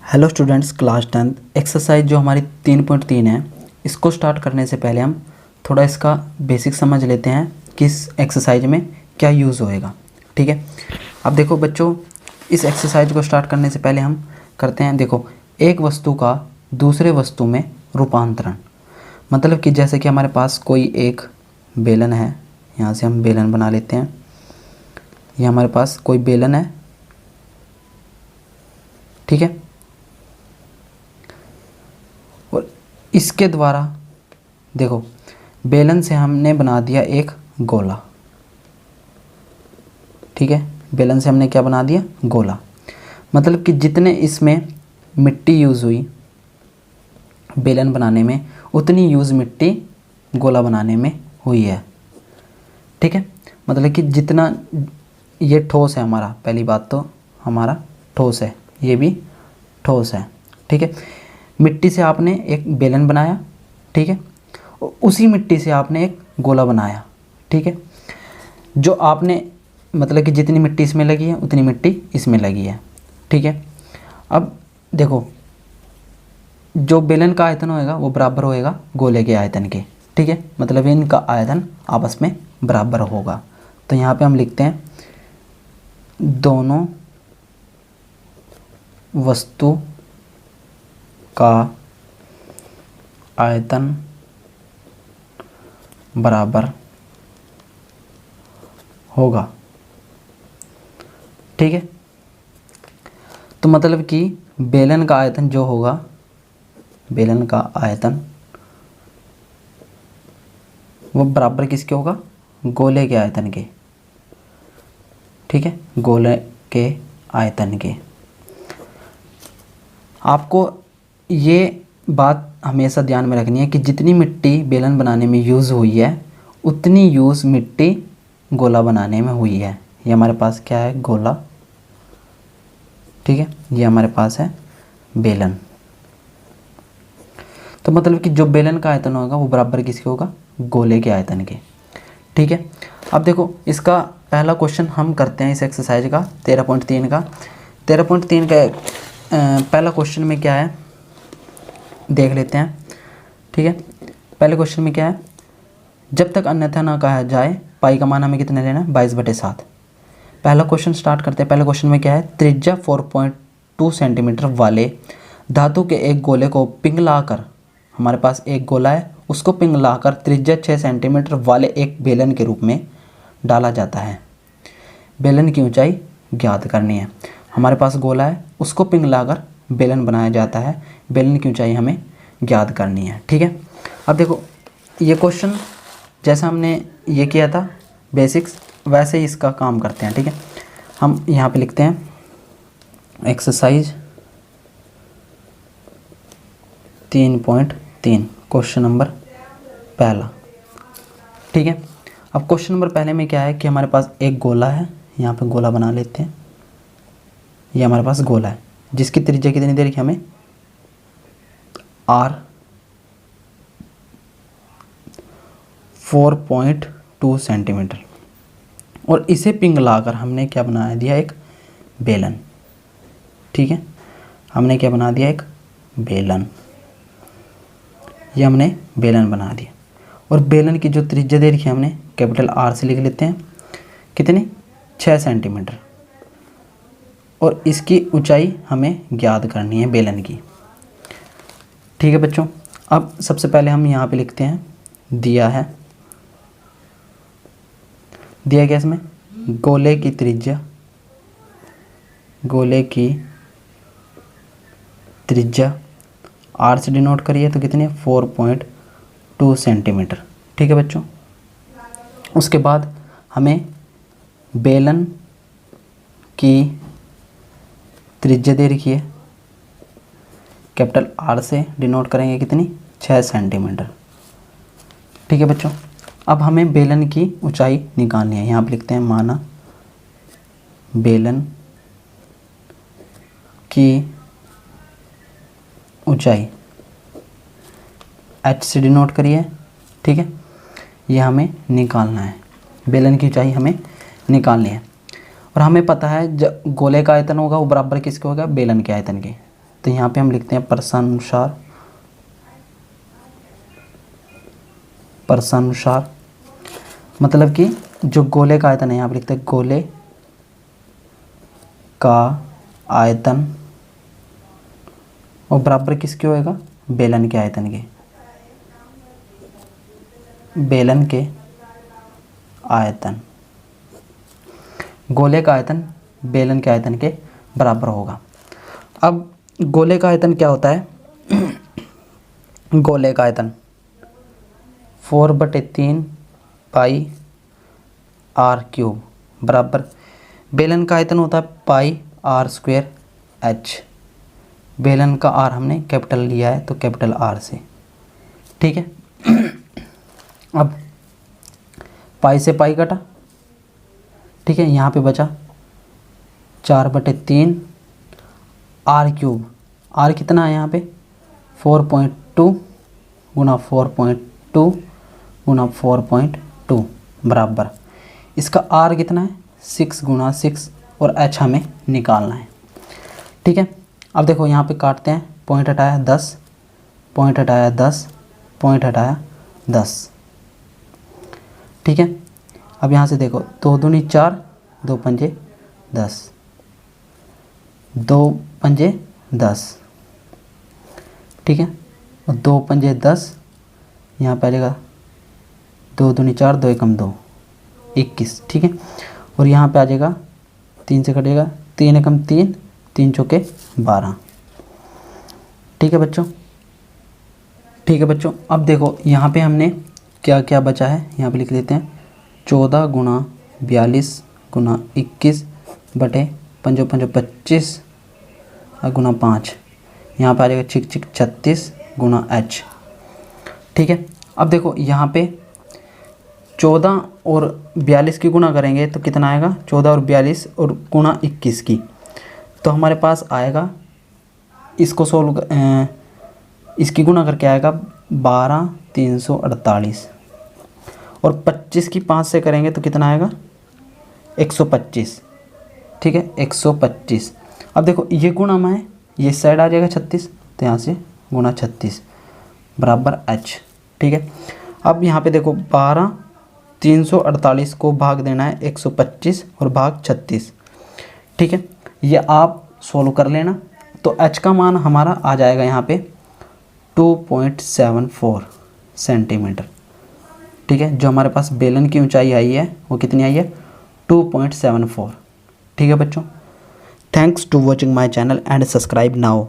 Hello students, class 10 exercise जो हमारी 3.3 है, इसको स्टार्ट करने से पहले हम थोड़ा इसका बेसिक समझ लेते हैं कि इस एक्सरसाइज में क्या यूज़ होएगा। ठीक है, अब देखो बच्चों, इस एक्सरसाइज को स्टार्ट करने से पहले हम करते हैं, देखो, एक वस्तु का दूसरे वस्तु में रूपांतरण। मतलब कि जैसे कि हमारे पास कोई एक बेलन है, यहाँ से हम बेलन बना लेते हैं। ये हमारे पास कोई बेलन है, ठीक है, और इसके द्वारा देखो बेलन से हमने बना दिया एक गोला। ठीक है, बेलन से हमने क्या बना दिया? गोला। मतलब कि जितने इसमें मिट्टी यूज़ हुई बेलन बनाने में, उतनी यूज़ मिट्टी गोला बनाने में हुई है। ठीक है, मतलब कि जितना ये ठोस है हमारा, पहली बात तो हमारा ठोस है, ये भी ठोस है। ठीक है, मिट्टी से आपने एक बेलन बनाया, ठीक है, उसी मिट्टी से आपने एक गोला बनाया। ठीक है, जो आपने मतलब कि जितनी मिट्टी इसमें लगी है उतनी मिट्टी इसमें लगी है। ठीक है, अब देखो जो बेलन का आयतन होएगा वो बराबर होएगा गोले के आयतन के। ठीक है, मतलब इनका आयतन आपस में बराबर होगा। तो यहाँ पे हम लिखते हैं दोनों वस्तु का आयतन बराबर होगा। ठीक है, तो मतलब कि बेलन का आयतन जो होगा, बेलन का आयतन वो बराबर किसके होगा? गोले के आयतन के। ठीक है, गोले के आयतन के। आपको ये बात हमेशा ध्यान में रखनी है कि जितनी मिट्टी बेलन बनाने में यूज़ हुई है उतनी यूज़ मिट्टी गोला बनाने में हुई है। ये हमारे पास क्या है? गोला। ठीक है, ये हमारे पास है बेलन। तो मतलब कि जो बेलन का आयतन होगा वो बराबर किसके होगा? गोले के आयतन के। ठीक है, अब देखो इसका पहला क्वेश्चन हम करते हैं इस एक्सरसाइज का 13.3 का। 13.3 का पहला क्वेश्चन में क्या है देख लेते हैं। ठीक है, पहले क्वेश्चन में क्या है? जब तक अन्यथा ना कहा जाए पाई का मान हमें कितना लेना है? 22/7। पहला क्वेश्चन स्टार्ट करते हैं। पहले क्वेश्चन में क्या है? त्रिज्या 4.2 सेंटीमीटर वाले धातु के एक गोले को पिघलाकर, हमारे पास एक गोला है, उसको पिघलाकर त्रिज्या 6 सेंटीमीटर वाले एक बेलन के रूप में डाला जाता है। बेलन की ऊंचाई ज्ञात करनी है। हमारे पास गोला है, उसको पिघलाकर बेलन बनाया जाता है, बेलन की ऊंचाई हमें ज्ञात करनी है। ठीक है, अब देखो ये क्वेश्चन जैसा हमने ये किया था बेसिक्स, वैसे ही इसका काम करते हैं। ठीक है, हम यहाँ पे लिखते हैं एक्सरसाइज 3.3 क्वेश्चन नंबर पहला। ठीक है, अब क्वेश्चन नंबर पहले में क्या है कि हमारे पास एक गोला है, यहाँ पे गोला बना लेते हैं। ये हमारे पास गोला है जिसकी त्रिज्या कितनी दे रखी है हमें? r 4.2 सेंटीमीटर, और इसे पिघलाकर हमने क्या बना दिया? एक बेलन। ठीक है, हमने क्या बना दिया? एक बेलन। ये हमने बेलन बना दिया, और बेलन की जो त्रिज्या दे रखी है हमने कैपिटल R से लिख लेते हैं, कितनी? 6 सेंटीमीटर, और इसकी ऊंचाई हमें ज्ञात करनी है बेलन की। ठीक है बच्चों, अब सबसे पहले हम यहाँ पे लिखते हैं दिया है, दिया क्या इसमें? गोले की त्रिज्या, गोले की त्रिज्या R से डिनोट करिए तो कितनी है? 4.2 सेंटीमीटर। ठीक है बच्चों, उसके बाद हमें बेलन की त्रिज्या दे रखी है, कैपिटल R से डिनोट करेंगे कितनी? 6 सेंटीमीटर। ठीक है बच्चों, अब हमें बेलन की ऊंचाई निकालनी है। यहाँ पे लिखते हैं माना बेलन की ऊंचाई H से डिनोट करिए। ठीक है, ये हमें निकालना है, बेलन की ऊंचाई हमें निकालनी है। और हमें पता है गोले का आयतन होगा वो बराबर किसके होगा? बेलन के आयतन के। तो यहाँ पे हम लिखते हैं प्रश्नानुसार, प्रश्नानुसार मतलब कि जो गोले का आयतन है, यहाँ पे लिखते हैं गोले का आयतन, और बराबर किसके होएगा, बेलन के आयतन के, बेलन के आयतन, गोले का आयतन बेलन के आयतन के बराबर होगा। अब गोले का आयतन क्या होता है, गोले का आयतन 4/3 पाई आर क्यूब बराबर बेलन का आयतन होता है पाई आर स्क्वायर एच। बेलन का आर हमने कैपिटल लिया है तो कैपिटल आर से, ठीक है। अब पाई से पाई कटा, ठीक है, यहाँ पे बचा 4/3 आर क्यूब। आर कितना है यहाँ पे 4.2 गुना 4.2 गुना 4.2 बराबर इसका आर कितना है 6 गुना 6 और एच हमें निकालना है, ठीक है। अब देखो यहाँ पे काटते हैं, पॉइंट हटाया 10, पॉइंट हटाया 10, पॉइंट हटाया 10, ठीक है। अब यहाँ से देखो 2 दूनी 4, 2 पंजे 10, 2 पंजे 10, ठीक है, और 2 पंजे 10, यहाँ पे आ जाएगा 2 दूनी 4, 2 एकम 2, 21, ठीक है। और यहाँ पे आ जाएगा 3 से कटेगा 3 एकम 3, 3 चौके 12, ठीक है बच्चों, ठीक है बच्चों। अब देखो यहाँ पे हमने क्या क्या बचा है, यहाँ पे लिख देते हैं 14 गुना 42 गुना 21 बटे 5 5 25 गुना 5, यहाँ पे आ जाएगा 6 6 36 गुना एच, ठीक है। अब देखो यहाँ पे 14 और 42 की गुना करेंगे तो कितना आएगा, 14 और 42 और गुना 21 की, तो हमारे पास आएगा, इसको सोल्व इसकी गुना करके आएगा 12 348, और 25 की 5 से करेंगे तो कितना आएगा 125, ठीक है, 125। अब देखो ये गुणा में है, ये साइड आ जाएगा 36, तो यहाँ से गुना 36 बराबर एच, ठीक है। अब यहाँ पे देखो 12 348 को भाग देना है 125 और भाग 36, ठीक है, ये आप सोल्व कर लेना। तो एच का मान हमारा आ जाएगा यहाँ पे 2.74 सेंटीमीटर, ठीक है। जो हमारे पास बेलन की ऊंचाई आई है वो कितनी आई है 2.74, ठीक है बच्चों। Thanks to watching my channel and subscribe now.